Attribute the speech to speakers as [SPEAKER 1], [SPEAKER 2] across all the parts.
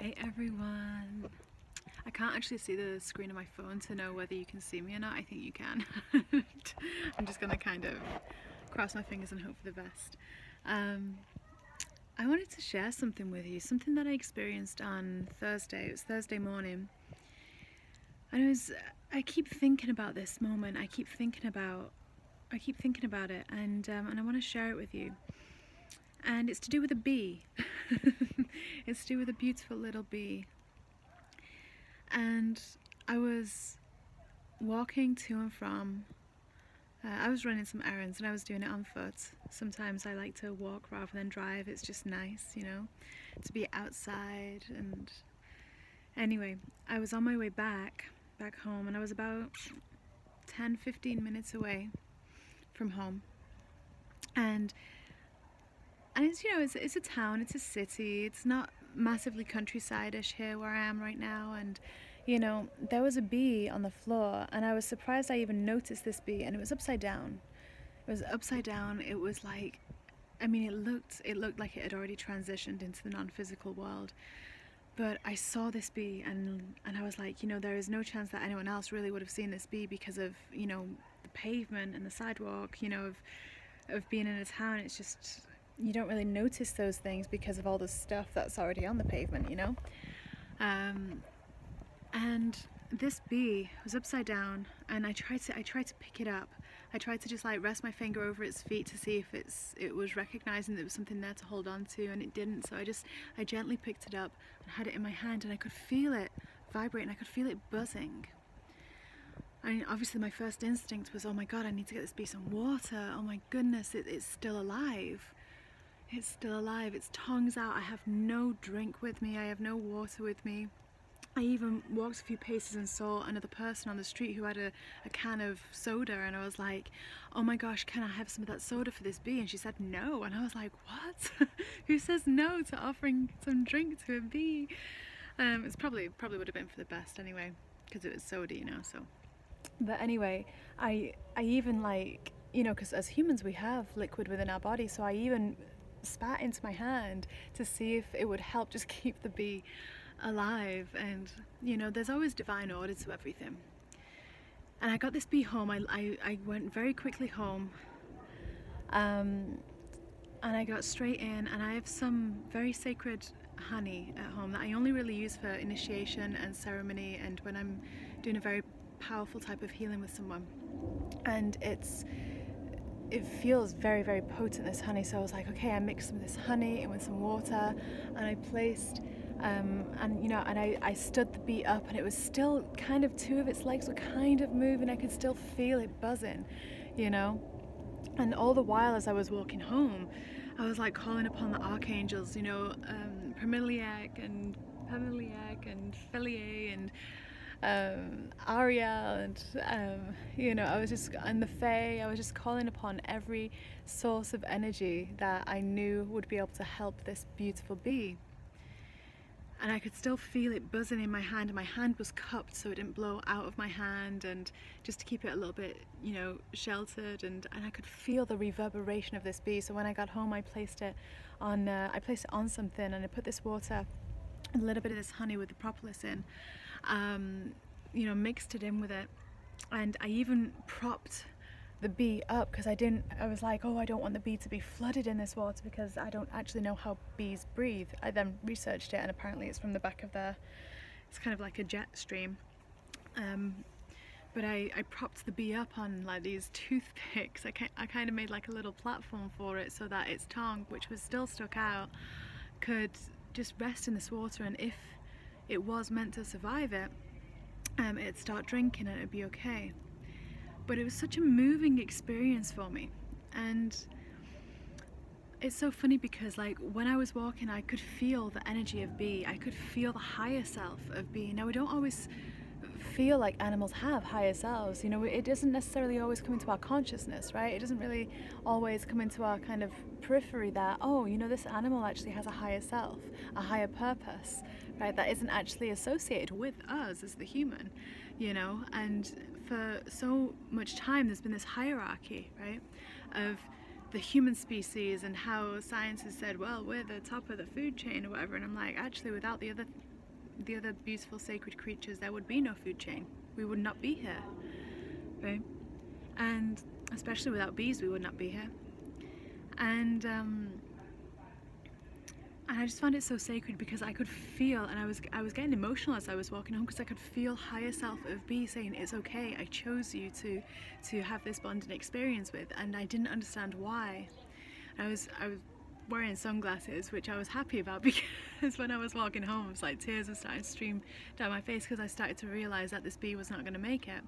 [SPEAKER 1] Hey everyone! I can't actually see the screen of my phone to know whether you can see me or not. I think you can. I'm just gonna kind of cross my fingers and hope for the best. I wanted to share something with you, something that I experienced on Thursday. It was Thursday morning. And I keep thinking about this moment. I keep thinking about it, and I want to share it with you. And it's to do with a bee. It's to do with a beautiful little bee. And I was walking to and from. I was running some errands and I was doing it on foot. Sometimes I like to walk rather than drive. It's just nice, you know, to be outside. And anyway, I was on my way back home, and I was about 10-15 minutes away from home. And it's, you know, it's a town, it's a city, it's not massively countryside-ish here where I am right now. And you know, there was a bee on the floor, and I was surprised I even noticed this bee, and it was upside down. It was upside down. It was like, I mean, it looked like it had already transitioned into the non-physical world. But I saw this bee, and I was like, you know, there is no chance that anyone else really would have seen this bee because of, you know, the pavement and the sidewalk, you know, of being in a town. It's just, you don't really notice those things because of all the stuff that's already on the pavement, you know. And this bee was upside down, and I tried to pick it up. I tried to just like rest my finger over its feet to see if it was recognizing there was something there to hold on to, and it didn't. So I gently picked it up and had it in my hand, and I could feel it vibrate, and I could feel it buzzing. I mean, obviously my first instinct was, oh my god, I need to get this bee some water. Oh my goodness, it's still alive. It's still alive. Its tongue's out. I have no drink with me. I have no water with me. I even walked a few paces and saw another person on the street who had a can of soda, and I was like, oh my gosh, can I have some of that soda for this bee? And she said no, and I was like, what? Who says no to offering some drink to a bee? It's probably would have been for the best anyway, because it was soda, you know. So, but anyway, I even, like, you know, because as humans we have liquid within our body, so I even spat into my hand to see if it would help just keep the bee alive. And you know, there's always divine order to everything. And I got this bee home. I went very quickly home, and I got straight in, and I have some very sacred honey at home that I only really use for initiation and ceremony, and when I'm doing a very powerful type of healing with someone. And it feels very, very potent, this honey. So I was like, okay, I mixed some of this honey in with some water, and I placed and you know, and I stood the bee up, and it was still kind of, two of its legs were kind of moving. I could still feel it buzzing, you know. And all the while as I was walking home, I was like calling upon the archangels, you know, Pramiliac and Felier and Ariel, and you know, I was just, and the Fae. I was just calling upon every source of energy that I knew would be able to help this beautiful bee. And I could still feel it buzzing in my hand, and my hand was cupped so it didn't blow out of my hand, and just to keep it a little bit, you know, sheltered, and I could feel the reverberation of this bee. So when I got home, I placed it on something, and I put this water, a little bit of this honey with the propolis in, you know, mixed it in with it, and I even propped the bee up, because I was like, oh, I don't want the bee to be flooded in this water, because I don't actually know how bees breathe. I then researched it, and apparently it's from the back of it's kind of like a jet stream. But I propped the bee up on like these toothpicks. I kind of made like a little platform for it, so that its tongue, which was still stuck out, could just rest in this water, and if it was meant to survive it, it'd start drinking and it'd be okay. But it was such a moving experience for me. And it's so funny because, like, when I was walking, I could feel the energy of bee. I could feel the higher self of bee. Now, we don't always feel like animals have higher selves, you know. It doesn't necessarily always come into our consciousness, right? It doesn't really always come into our kind of periphery that, oh, you know, this animal actually has a higher self, a higher purpose, right, that isn't actually associated with us as the human, you know. And for so much time there's been this hierarchy, right, of the human species, and how science has said, well, we're the top of the food chain or whatever. And I'm like, actually, without the other the other beautiful sacred creatures, there would be no food chain. We would not be here, right? And especially without bees, we would not be here. And I just found it so sacred because I could feel, and I was getting emotional as I was walking home, because I could feel higher self of bee saying, it's okay, I chose you to have this bonding experience with, and I didn't understand why. I was wearing sunglasses, which I was happy about, because when I was walking home, it was like tears were starting to stream down my face, because I started to realize that this bee was not going to make it.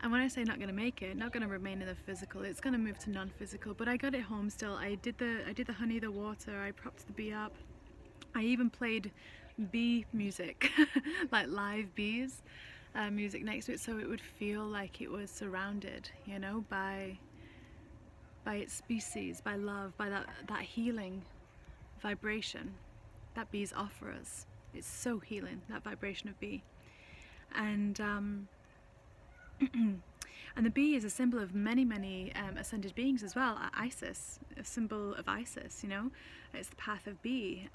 [SPEAKER 1] And when I say not going to make it, not going to remain in the physical, it's going to move to non-physical. But I got it home still. I did the honey, the water, I propped the bee up. I even played bee music, like live bees music next to it, so it would feel like it was surrounded, you know, by its species, by love, by that healing vibration that bees offer us. It's so healing, that vibration of bee. And and the bee is a symbol of many ascended beings as well. Isis, a symbol of Isis, you know. It's the path of bee,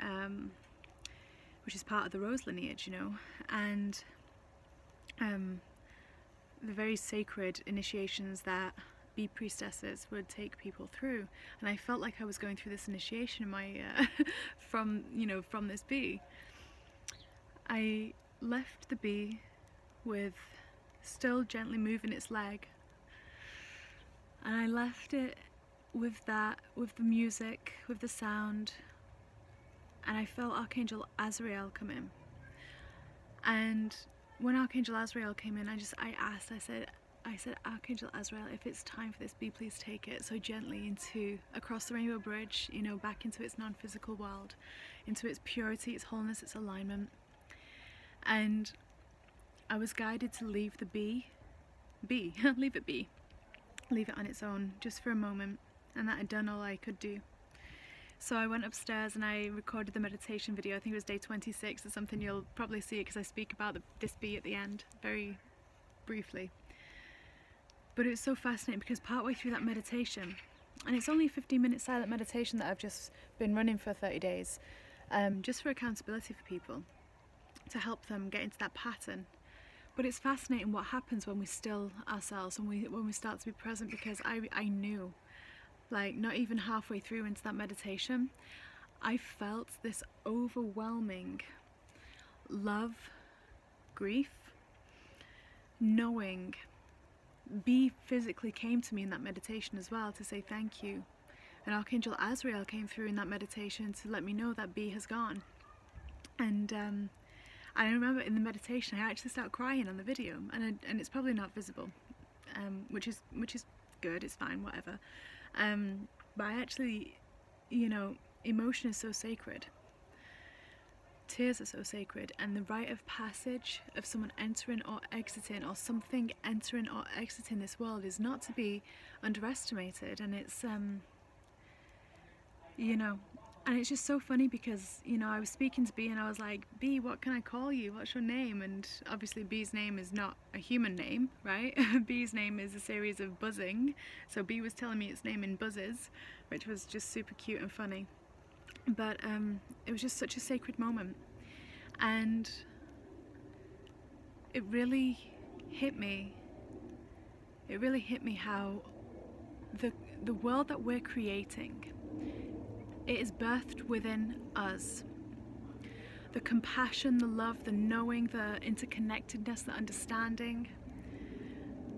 [SPEAKER 1] which is part of the rose lineage, you know. And the very sacred initiations that bee priestesses would take people through. And I felt like I was going through this initiation in my from this bee. I left the bee with still gently moving its leg, and I left it with that, with the music, with the sound, and I felt Archangel Azrael come in. And when Archangel Azrael came in, I said, Archangel Azrael, if it's time for this bee, please take it. So gently across the Rainbow Bridge, you know, back into its non-physical world, into its purity, its wholeness, its alignment. And I was guided to leave the bee, leave it be, leave it on its own just for a moment, and that I'd done all I could do. So I went upstairs and I recorded the meditation video. I think it was day 26 or something. You'll probably see it because I speak about this bee at the end, very briefly. But it was so fascinating because partway through that meditation, and it's only a 15-minute silent meditation that I've just been running for 30 days, just for accountability for people, to help them get into that pattern. But it's fascinating what happens when we still ourselves and when we start to be present, because I knew, like not even halfway through into that meditation, I felt this overwhelming love, grief, knowing. Bee physically came to me in that meditation as well to say thank you. And Archangel Azrael came through in that meditation to let me know that bee has gone. And I remember in the meditation I actually started crying on the video, and it's probably not visible, which is good, it's fine, whatever. But I actually, you know, emotion is so sacred. Tears are so sacred, and the rite of passage of someone entering or exiting, or something entering or exiting this world, is not to be underestimated. And it's you know, and it's just so funny because, you know, I was speaking to Bee and I was like, Bee, what can I call you? What's your name? And obviously Bee's name is not a human name, right? Bee's name is a series of buzzing. So Bee was telling me its name in buzzes, which was just super cute and funny. But it was just such a sacred moment, and it really hit me. It really hit me how the world that we're creating, it is birthed within us. The compassion, the love, the knowing, the interconnectedness, the understanding,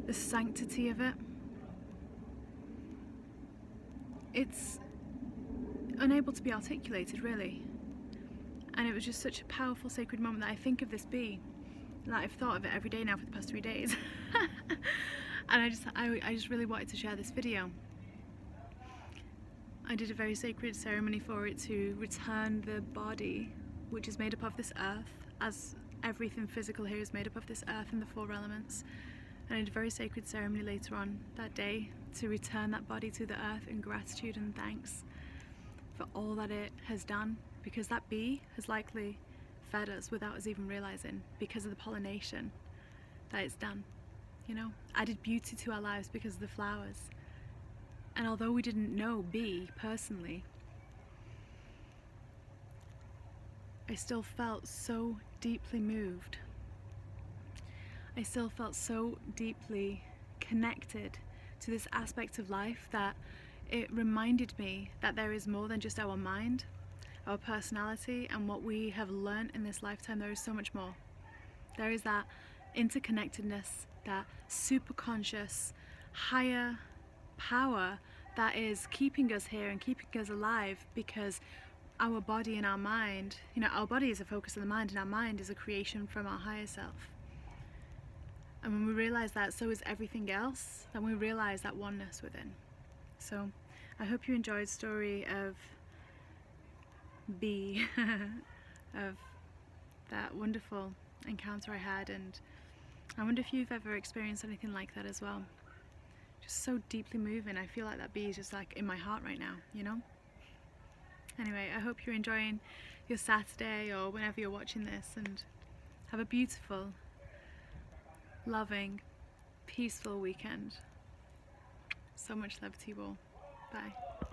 [SPEAKER 1] the sanctity of it. It's unable to be articulated, really. And it was just such a powerful, sacred moment that I think of this bee. Like, I've thought of it every day now for the past 3 days. And I just really wanted to share this video. I did a very sacred ceremony for it to return the body, which is made up of this earth, as everything physical here is made up of this earth and the 4 elements. And I did a very sacred ceremony later on that day to return that body to the earth in gratitude and thanks for all that it has done, because that bee has likely fed us without us even realizing, because of the pollination that it's done, you know, added beauty to our lives because of the flowers. And although we didn't know Bee personally, I still felt so deeply moved. I still felt so deeply connected to this aspect of life that it reminded me that there is more than just our mind, our personality, and what we have learned in this lifetime. There is so much more. There is that interconnectedness, that superconscious, higher power that is keeping us here and keeping us alive, because our body and our mind, you know, our body is a focus of the mind and our mind is a creation from our higher self. And when we realize that, so is everything else, then we realize that oneness within. So I hope you enjoyed the story of B, of that wonderful encounter I had, and I wonder if you've ever experienced anything like that as well. Just so deeply moving. I feel like that bee is just like in my heart right now, you know? Anyway, I hope you're enjoying your Saturday or whenever you're watching this, and have a beautiful, loving, peaceful weekend. So much love to you all. Bye.